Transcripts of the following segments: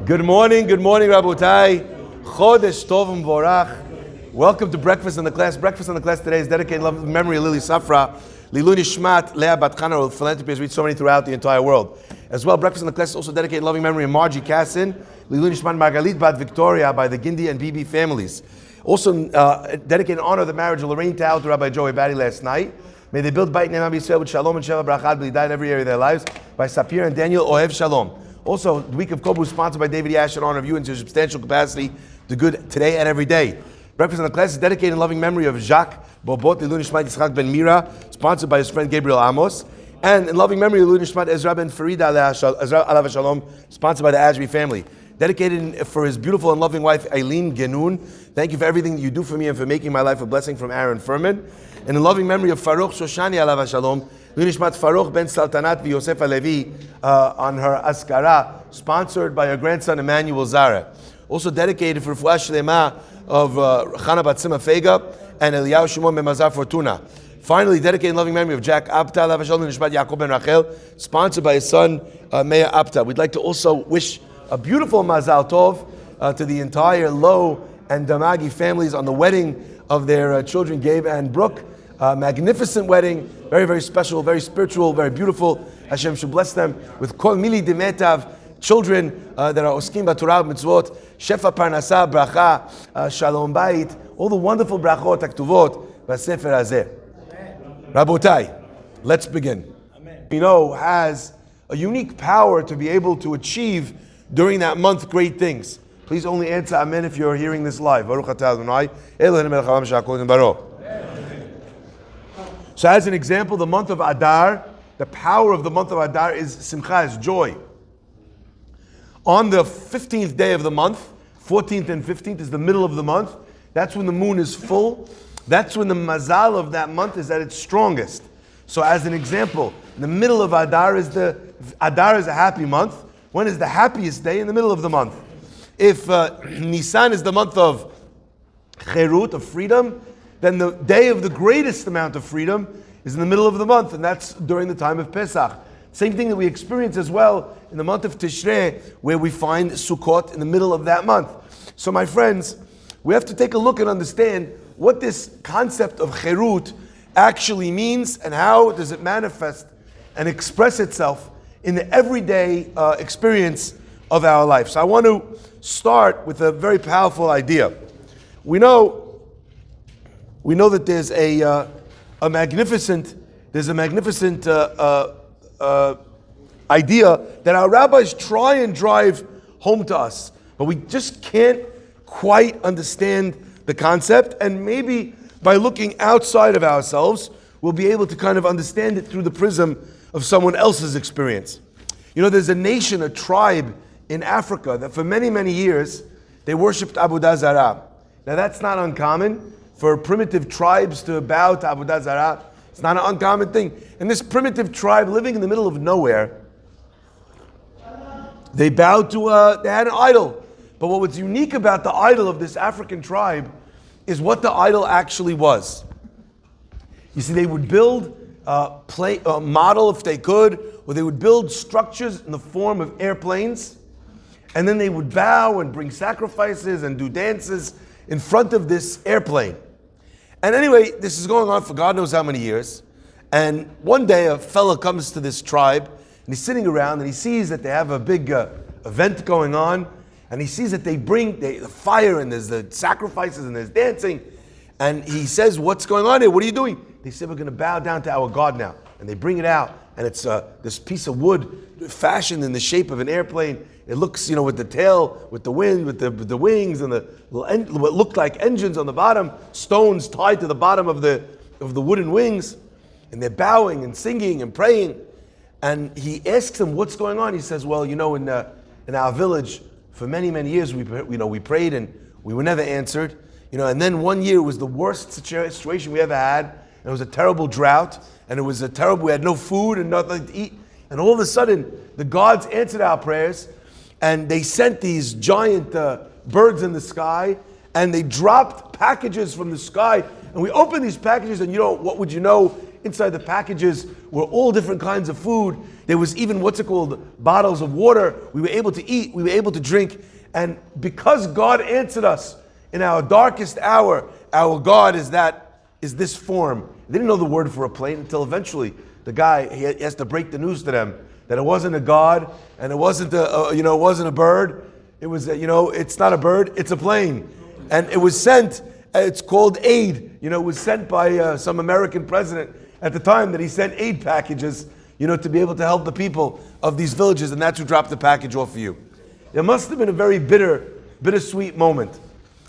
Good morning, Rabotai. Chodesh Tov U'Mvorach. Welcome to Breakfast in the Class. Breakfast in the Class today is dedicated to memory of Lily Safra. Lilu Nishmat, Leah Bat Chana, whose philanthropy has reached so many throughout the entire world. As well, Breakfast in the Class is also dedicated to loving memory of Margie Cassin, Lilu Nishmat Margalit Bat Victoria by the Gindi and Bibi families. Also dedicated in honor of the marriage of Lorraine Tao to Rabbi Joey Batty last night. May they build Beit Ne'eman B'Yisrael with Shalom and Sheva Brachad B'Lidai in every area of their lives by Sapir and Daniel Ohev Shalom. Also, the week of Kobu is sponsored by David Yash in honor of you in your substantial capacity to good today and every day. Breakfast in the Class is dedicated in loving memory of Jacques Bobot Lilu Nishmat Yitzchak Ben Mira, sponsored by his friend Gabriel Amos, and in loving memory of Lilu Nishmat Ezra Ben Farida Alav Shalom, sponsored by the Ajmi family. Dedicated for his beautiful and loving wife Eileen Genoon. Thank you for everything that you do for me and for making my life a blessing, from Aaron Furman. And in loving memory of Farouk Shoshani Alav Shalom, Lilu Nishmat Farouk Ben Saltanat v'Yosef Alevi on her Askara, sponsored by her grandson Emmanuel Zara. Also dedicated for Refuah Shlema of Chana Batzima Fega and Eliyahu Shimon Ben Mazar Fortuna. Finally, dedicated in loving memory of Jack Apta Alav Shalom Nishmat Yaakov Ben Rachel, sponsored by his son Meir Apta. We'd like to also wish a beautiful Mazal Tov to the entire Lo and Damagi families on the wedding of their children Gabe and Brooke. Magnificent wedding, very, very special, very spiritual, very beautiful. Hashem should bless them with Kol Mili Dimetav, children that are Oskim B'Torah Mitzvot, Shefa Parnasa, Bracha, Shalom Bayit, all the wonderful brachot, Aktuvot, B'Sefer Hazeh. Rabotai, let's begin. Amen. Has a unique power to be able to achieve during that month great things. Please only answer Amen if you're hearing this live. Baruch atah Adonai, Eloheinu melech haolam she'akol baro. So as an example, the month of Adar, the power of the month of Adar is Simcha, is joy. On the 15th day of the month, 14th and 15th is the middle of the month. That's when the moon is full. That's when the mazal of that month is at its strongest. So as an example, in the middle of Adar is Adar is a happy month. When is the happiest day? In the middle of the month. If Nisan is the month of Cherut, of freedom, then the day of the greatest amount of freedom is in the middle of the month, and that's during the time of Pesach. Same thing that we experience as well in the month of Tishrei, where we find Sukkot in the middle of that month. So my friends, we have to take a look and understand what this concept of Cherut actually means and how does it manifest and express itself in the everyday experience of our life. So I want to start with a very powerful idea. We know that there's a magnificent idea that our rabbis try and drive home to us, but we just can't quite understand the concept, and maybe by looking outside of ourselves, we'll be able to kind of understand it through the prism of someone else's experience. There's a nation, a tribe in Africa that for many, many years, they worshipped Avodah Zarah. Now that's not uncommon for primitive tribes to bow to Avodah Zarah. It's not an uncommon thing. And this primitive tribe living in the middle of nowhere, they bowed to, they had an idol. But what was unique about the idol of this African tribe is what the idol actually was. You see, they would build a model if they could, or they would build structures in the form of airplanes, and then they would bow and bring sacrifices and do dances in front of this airplane. And anyway, this is going on for God knows how many years. And one day a fella comes to this tribe, and he's sitting around, and he sees that they have a big event going on, and he sees that they bring the fire, and there's the sacrifices, and there's dancing. And he says, "What's going on here? What are you doing?" They said, "We're going to bow down to our God now." And they bring it out, and it's this piece of wood fashioned in the shape of an airplane. It looks, with the tail, with the wind, with the wings, and what looked like engines on the bottom, stones tied to the bottom of the wooden wings. And they're bowing and singing and praying. And he asks them, "What's going on?" He says, "Well, in our village, for many, many years, we prayed and we were never answered. And then one year was the worst situation we ever had. And it was a terrible drought. And we had no food and nothing to eat. And all of a sudden, the gods answered our prayers. And they sent these giant birds in the sky. And they dropped packages from the sky. And we opened these packages, and what would you know? Inside the packages were all different kinds of food. There was even bottles of water. We were able to eat, we were able to drink. And because God answered us in our darkest hour, our God is this form. They didn't know the word for a plane until eventually the guy, he has to break the news to them that it wasn't a God and it wasn't a bird. It was, it's not a bird, it's a plane. And it was sent, it's called aid. It was sent by some American president at the time that he sent aid packages, to be able to help the people of these villages, and that's who dropped the package off for you. It must have been a very bittersweet moment.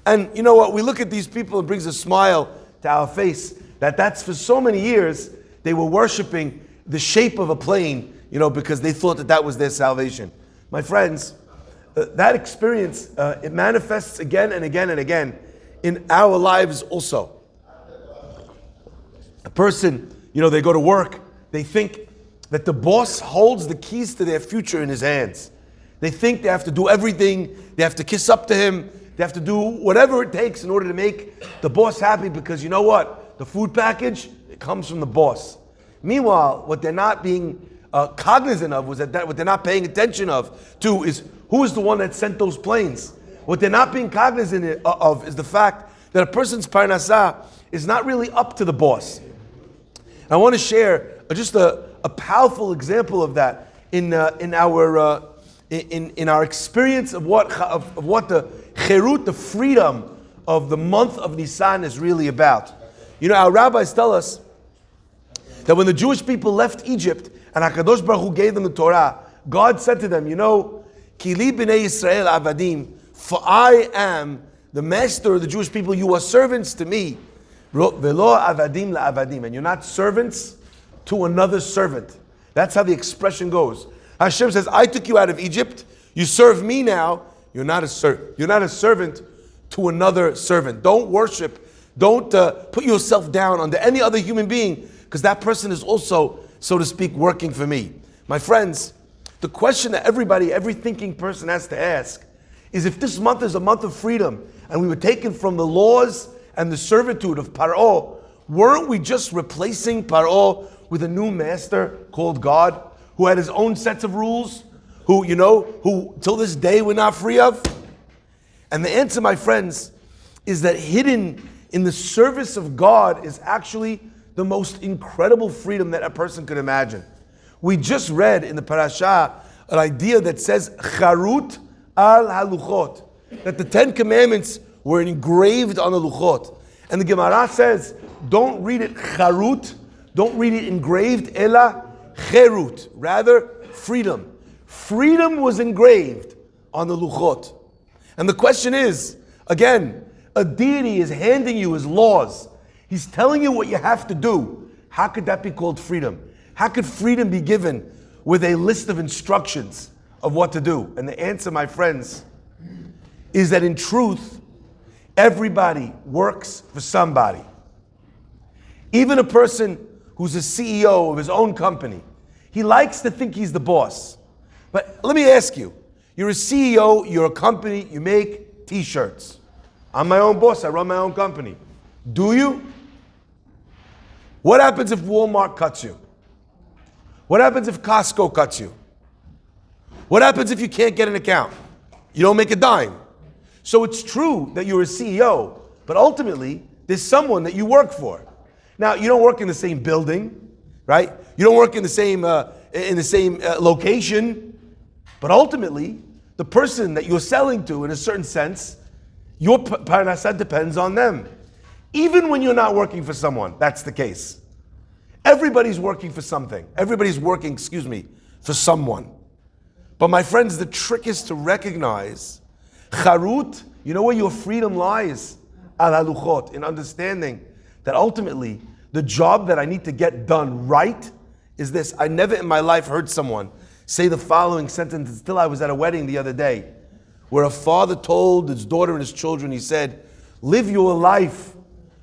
And you know what? We look at these people, it brings a smile to our face, that's for so many years, they were worshiping the shape of a plane, because they thought that was their salvation. My friends, that experience, it manifests again and again and again in our lives also. A person, they go to work, they think that the boss holds the keys to their future in his hands. They think they have to do everything, they have to kiss up to him, they have to do whatever it takes in order to make the boss happy, because you know what? The food package, it comes from the boss. Meanwhile, what they're not being cognizant of what they're not paying attention to is who is the one that sent those planes. What they're not being cognizant of is the fact that a person's parnasah is not really up to the boss. And I want to share just a powerful example of that in our experience of what the cherut, the freedom of the month of Nisan is really about. Our rabbis tell us that when the Jewish people left Egypt and HaKadosh Baruch Hu gave them the Torah, God said to them, Kili b'nei Yisrael avadim, for I am the master of the Jewish people, you are servants to me. Velo avadim la'avadim, and you're not servants to another servant. That's how the expression goes. Hashem says, I took you out of Egypt, you serve me now, you're not a servant to another servant. Don't worship, don't put yourself down under any other human being, because that person is also, so to speak, working for me. My friends, the question that every thinking person has to ask is, if this month is a month of freedom and we were taken from the laws and the servitude of Paro, weren't we just replacing Paro with a new master called God, who had his own sets of rules, who till this day we're not free of? And the answer, my friends, is that hidden in the service of God is actually the most incredible freedom that a person could imagine. We just read in the parasha an idea that says charut al haluchot, that the 10 Commandments were engraved on the luchot. And the Gemara says, don't read it charut, don't read it engraved, ela cherut, rather freedom. Freedom was engraved on the luchot. And the question is, again, a deity is handing you his laws. He's telling you what you have to do. How could that be called freedom? How could freedom be given with a list of instructions of what to do? And the answer, my friends, is that in truth, everybody works for somebody. Even a person who's a CEO of his own company, he likes to think he's the boss. But let me ask you, you're a CEO, you're a company, you make t-shirts. I'm my own boss, I run my own company. Do you? What happens if Walmart cuts you? What happens if Costco cuts you? What happens if you can't get an account? You don't make a dime. So it's true that you're a CEO, but ultimately, there's someone that you work for. Now, you don't work in the same building, right? You don't work in the same location, but ultimately, the person that you're selling to, in a certain sense, your parnasah depends on them. Even when you're not working for someone, that's the case. Everybody's working for something. Everybody's working, for someone. But my friends, the trick is to recognize charut, you know where your freedom lies? Al haluchot, in understanding that ultimately, the job that I need to get done right is this. I never in my life heard someone say the following sentence until I was at a wedding the other day, where a father told his daughter and his children, he said, live your life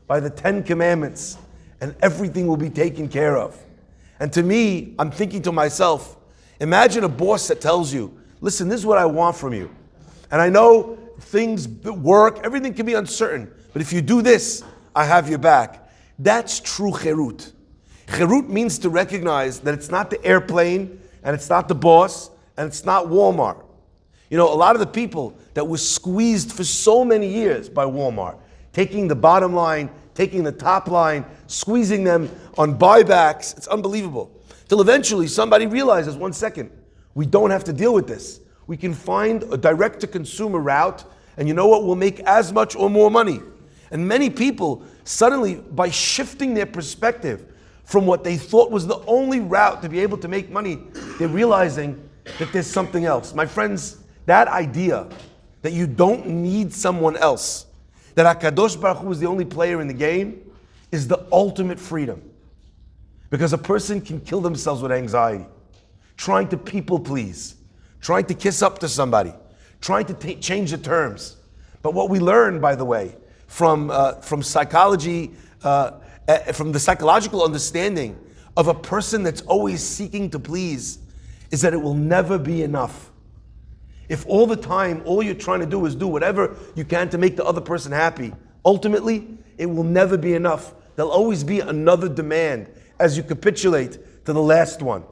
by the 10 Commandments and everything will be taken care of. And to me, I'm thinking to myself, imagine a boss that tells you, listen, this is what I want from you. And I know things work, everything can be uncertain, but if you do this, I have your back. That's true cherut. Cherut means to recognize that it's not the airplane, and it's not the boss, and it's not Walmart. You know, a lot of the people that were squeezed for so many years by Walmart, taking the bottom line, taking the top line, squeezing them on buybacks, it's unbelievable. Till eventually somebody realizes, 1 second, we don't have to deal with this. We can find a direct-to-consumer route, and you know what? We'll make as much or more money. And many people, suddenly, by shifting their perspective from what they thought was the only route to be able to make money, they're realizing that there's something else. My friends, that idea that you don't need someone else, that HaKadosh Baruch Hu is the only player in the game, is the ultimate freedom. Because a person can kill themselves with anxiety, trying to people please, trying to kiss up to somebody, trying to change the terms. But what we learn, by the way, from psychology, from the psychological understanding of a person that's always seeking to please, is that it will never be enough. If all the time, all you're trying to do is do whatever you can to make the other person happy, ultimately, it will never be enough. There'll always be another demand as you capitulate to the last one.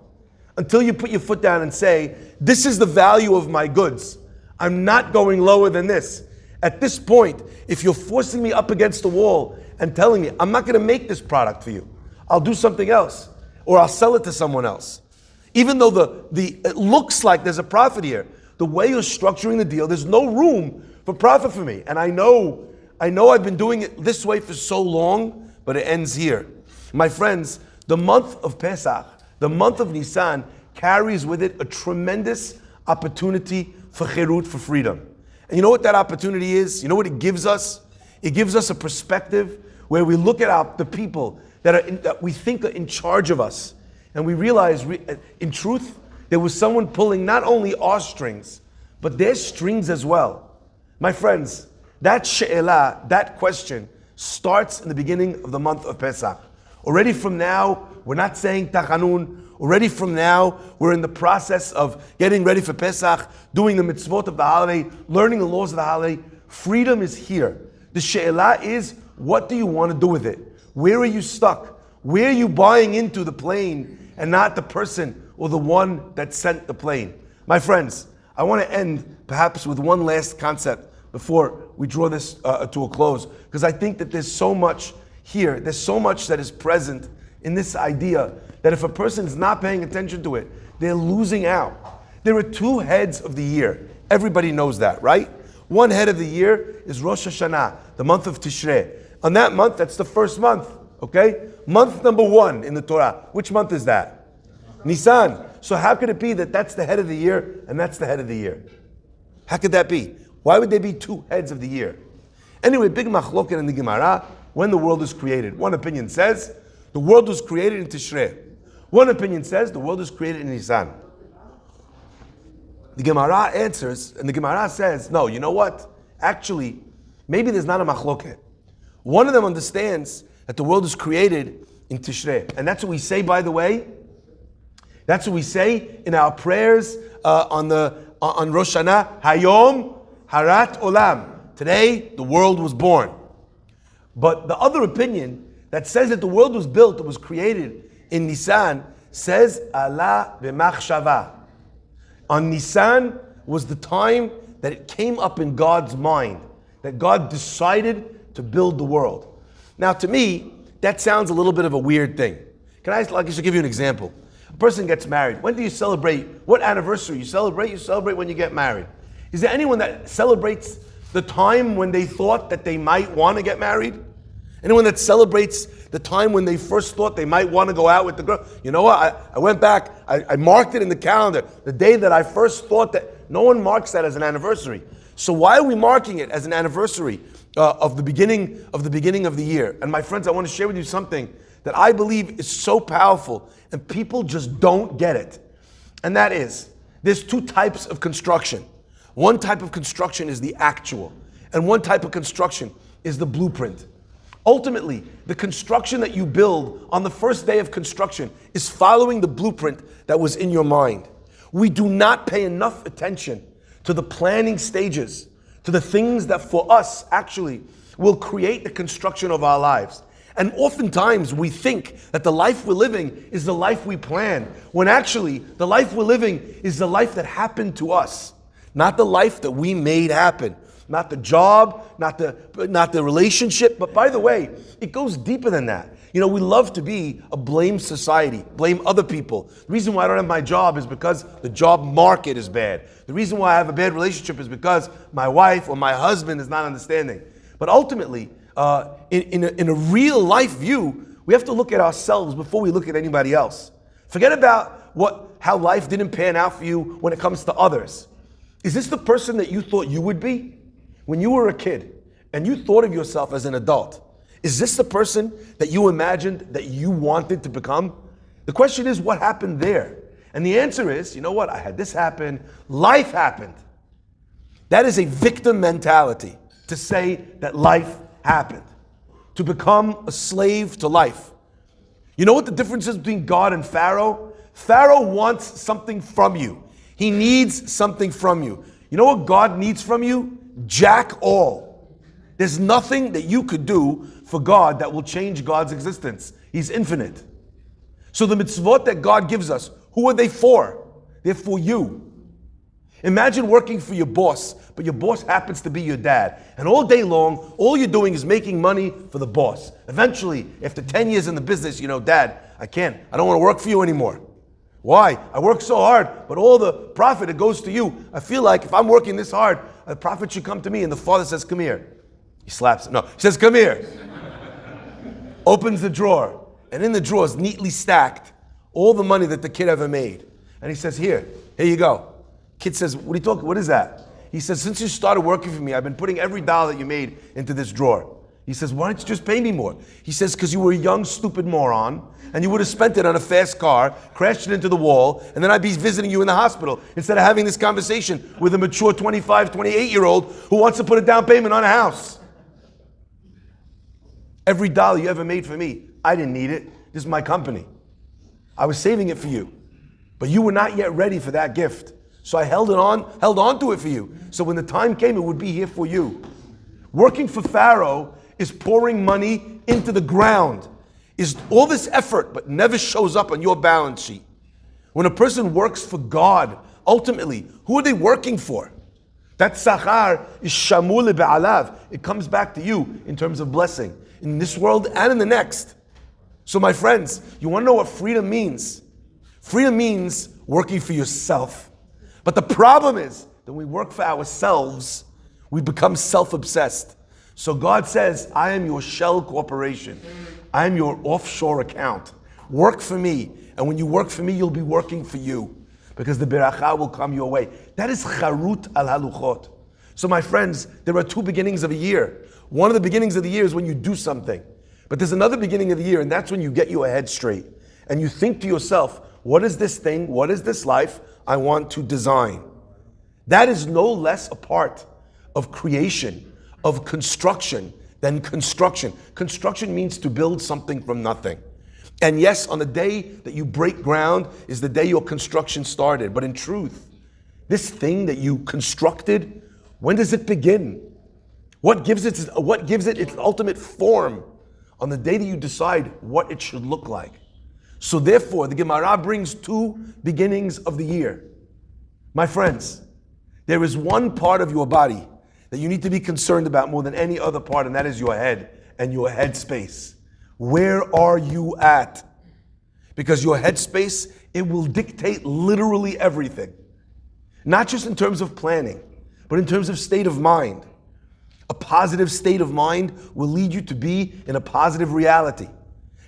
Until you put your foot down and say, this is the value of my goods. I'm not going lower than this. At this point, if you're forcing me up against the wall and telling me, I'm not going to make this product for you, I'll do something else, or I'll sell it to someone else. Even though it looks like there's a profit here, the way you're structuring the deal, there's no room for profit for me. And I know I've been doing it this way for so long, but it ends here. My friends, the month of Pesach, the month of Nisan, carries with it a tremendous opportunity for cherut, for freedom. And you know what that opportunity is? You know what it gives us? It gives us a perspective where we look at the people that we think are in charge of us, and we realize, in truth, there was someone pulling not only our strings, but their strings as well. My friends, that she'elah, that question, starts in the beginning of the month of Pesach. Already from now, we're not saying tachanun. Already from now, we're in the process of getting ready for Pesach, doing the mitzvot of the holiday, learning the laws of the holiday. Freedom is here. The she'elah is, what do you want to do with it? Where are you stuck? Where are you buying into the plane and not the person or the one that sent the plane? My friends, I want to end perhaps with one last concept before we draw this to a close, because I think that there's so much here, there's so much that is present in this idea that if a person is not paying attention to it, they're losing out. There are two heads of the year. Everybody knows that, right? One head of the year is Rosh Hashanah, the month of Tishrei. On that month, that's the first month, okay? Month number 1 in the Torah. Which month is that? Nisan. So how could it be that that's the head of the year and that's the head of the year? How could that be? Why would there be two heads of the year? Anyway, big machloket in the Gemara, when the world was created. One opinion says the world was created in Tishrei. One opinion says the world was created in Nisan. The Gemara answers, and the Gemara says, no, you know what? Actually, maybe there's not a machloket. One of them understands that the world is created in Tishrei. And that's what we say, by the way. That's what we say in our prayers on Rosh Hashanah. Hayom Harat Olam. Today, the world was born. But the other opinion that says that the world was built, it was created in Nisan, says Allah b'machshava. On Nisan was the time that it came up in God's mind, that God decided to build the world. Now, to me, that sounds a little bit of a weird thing. I should give you an example. A person gets married. When do you celebrate? What anniversary you celebrate? You celebrate when you get married. Is there anyone that celebrates the time when they thought that they might want to get married? Anyone that celebrates the time when they first thought they might want to go out with the girl? You know what? I went back, I marked it in the calendar, the day that I first thought that. No one marks that as an anniversary. So why are we marking it as an anniversary of the beginning of the year? And my friends, I want to share with you something that I believe is so powerful and people just don't get it. And that is, there's two types of construction. One type of construction is the actual, and one type of construction is the blueprint. Ultimately, the construction that you build on the first day of construction is following the blueprint that was in your mind. We do not pay enough attention to the planning stages, to the things that for us actually will create the construction of our lives. And oftentimes we think that the life we're living is the life we planned, when actually the life we're living is the life that happened to us, not the life that we made happen. Not the job, not the relationship, but by the way, it goes deeper than that. We love to be a blame society, blame other people. The reason why I don't have my job is because the job market is bad. The reason why I have a bad relationship is because my wife or my husband is not understanding. But ultimately, in a real life view, we have to look at ourselves before we look at anybody else. Forget about how life didn't pan out for you when it comes to others. Is this the person that you thought you would be when you were a kid and you thought of yourself as an adult? Is this the person that you imagined that you wanted to become? The question is, what happened there? And the answer is, you know what? I had this happen. Life happened. That is a victim mentality, to say that life happened, to become a slave to life. You know what the difference is between God and Pharaoh? Pharaoh wants something from you. He needs something from you. You know what God needs from you? Jack all. There's nothing that you could do for God that will change God's existence. He's infinite. So the mitzvot that God gives us, who are they for? They're for you. Imagine working for your boss, but your boss happens to be your dad. And all day long, all you're doing is making money for the boss. Eventually, after 10 years in the business, Dad, I don't want to work for you anymore. Why? I work so hard, but all the profit, it goes to you. I feel like if I'm working this hard, the profit should come to me. And the father says, come here. He slaps him. No, he says, come here. Opens the drawer. And in the drawer is neatly stacked all the money that the kid ever made. And he says, here you go. Kid says, what are you talking? What is that? He says, since you started working for me, I've been putting every dollar that you made into this drawer. He says, why don't you just pay me more? He says, because you were a young, stupid moron, and you would have spent it on a fast car, crashed it into the wall, and then I'd be visiting you in the hospital instead of having this conversation with a mature 25, 28-year-old who wants to put a down payment on a house. Every dollar you ever made for me, I didn't need it. This is my company. I was saving it for you. But you were not yet ready for that gift. So I held on to it for you. So when the time came, it would be here for you. Working for Pharaoh is pouring money into the ground. Is all this effort, but never shows up on your balance sheet. When a person works for God, ultimately, who are they working for? That sachar is shamul be'alav. It comes back to you in terms of blessing, in this world and in the next. So my friends, you want to know what freedom means? Freedom means working for yourself. But the problem is that when we work for ourselves, we become self-obsessed. So God says, I am your shell corporation. I am your offshore account. Work for me. And when you work for me, you'll be working for you. Because the beracha will come your way. That is charut al haluchot. So my friends, there are two beginnings of a year. One of the beginnings of the year is when you do something. But there's another beginning of the year, and that's when you get your head straight. And you think to yourself, what is this thing? What is this life I want to design? That is no less a part of creation, of construction, than construction. Construction means to build something from nothing. And yes, on the day that you break ground is the day your construction started. But in truth, this thing that you constructed, when does it begin? What gives it its ultimate form? On the day that you decide what it should look like. So therefore, the Gemara brings two beginnings of the year. My friends, there is one part of your body that you need to be concerned about more than any other part, and that is your head and your head space. Where are you at? Because your head space, it will dictate literally everything. Not just in terms of planning, but in terms of state of mind. A positive state of mind will lead you to be in a positive reality.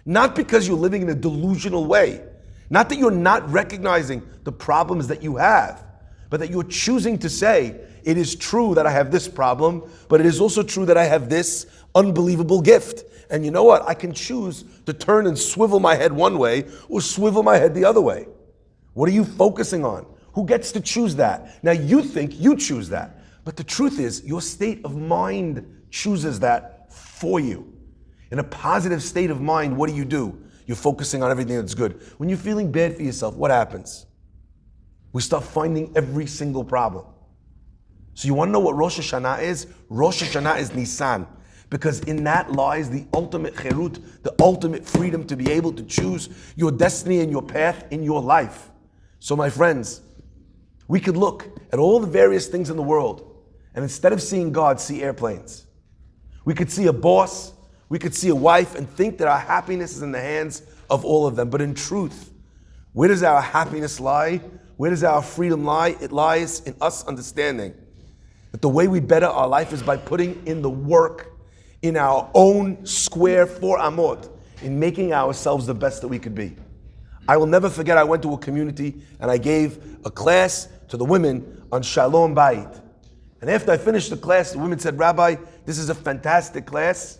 Not because you're living in a delusional way. Not that you're not recognizing the problems that you have, but that you're choosing to say, it is true that I have this problem, but it is also true that I have this unbelievable gift. And you know what? I can choose to turn and swivel my head one way or swivel my head the other way. What are you focusing on? Who gets to choose that? Now you think you choose that. But the truth is, your state of mind chooses that for you. In a positive state of mind, what do? You're focusing on everything that's good. When you're feeling bad for yourself, what happens? We start finding every single problem. So you want to know what Rosh Hashanah is? Rosh Hashanah is Nisan. Because in that lies the ultimate cherut, the ultimate freedom to be able to choose your destiny and your path in your life. So my friends, we could look at all the various things in the world, and instead of seeing God, see airplanes. We could see a boss, we could see a wife, and think that our happiness is in the hands of all of them. But in truth, where does our happiness lie? Where does our freedom lie? It lies in us understanding that the way we better our life is by putting in the work in our own square 4 amot, in making ourselves the best that we could be. I will never forget, I went to a community and I gave a class to the women on Shalom Bayit. And after I finished the class, the women said, Rabbi, this is a fantastic class.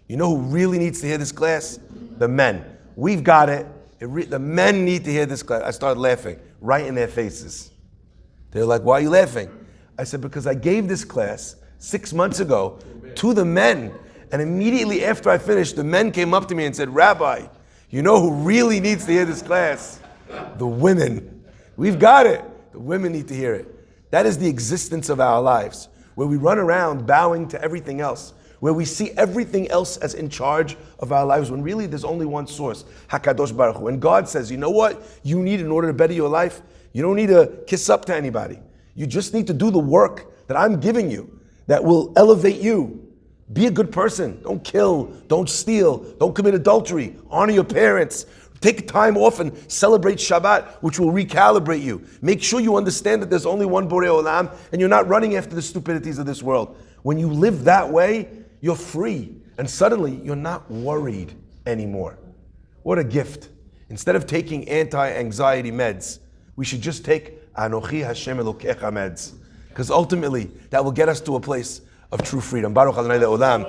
You know who really needs to hear this class? The men. We've got it. The men need to hear this class. I started laughing right in their faces. They're like, why are you laughing? I said, because I gave this class 6 months ago to the men. And immediately after I finished, the men came up to me and said, Rabbi, you know who really needs to hear this class? The women. We've got it. The women need to hear it. That is the existence of our lives, where we run around bowing to everything else, where we see everything else as in charge of our lives, when really there's only one source, HaKadosh Baruch Hu. And God says, you know what you need in order to better your life? You don't need to kiss up to anybody. You just need to do the work that I'm giving you that will elevate you. Be a good person. Don't kill. Don't steal. Don't commit adultery. Honor your parents. Take time off and celebrate Shabbat, which will recalibrate you. Make sure you understand that there's only one Borei Olam and you're not running after the stupidities of this world. When you live that way, you're free. And suddenly, you're not worried anymore. What a gift. Instead of taking anti-anxiety meds, we should just take Anochi Hashem Elokecha meds. Because ultimately, that will get us to a place of true freedom. Baruch Adonai Le'olam.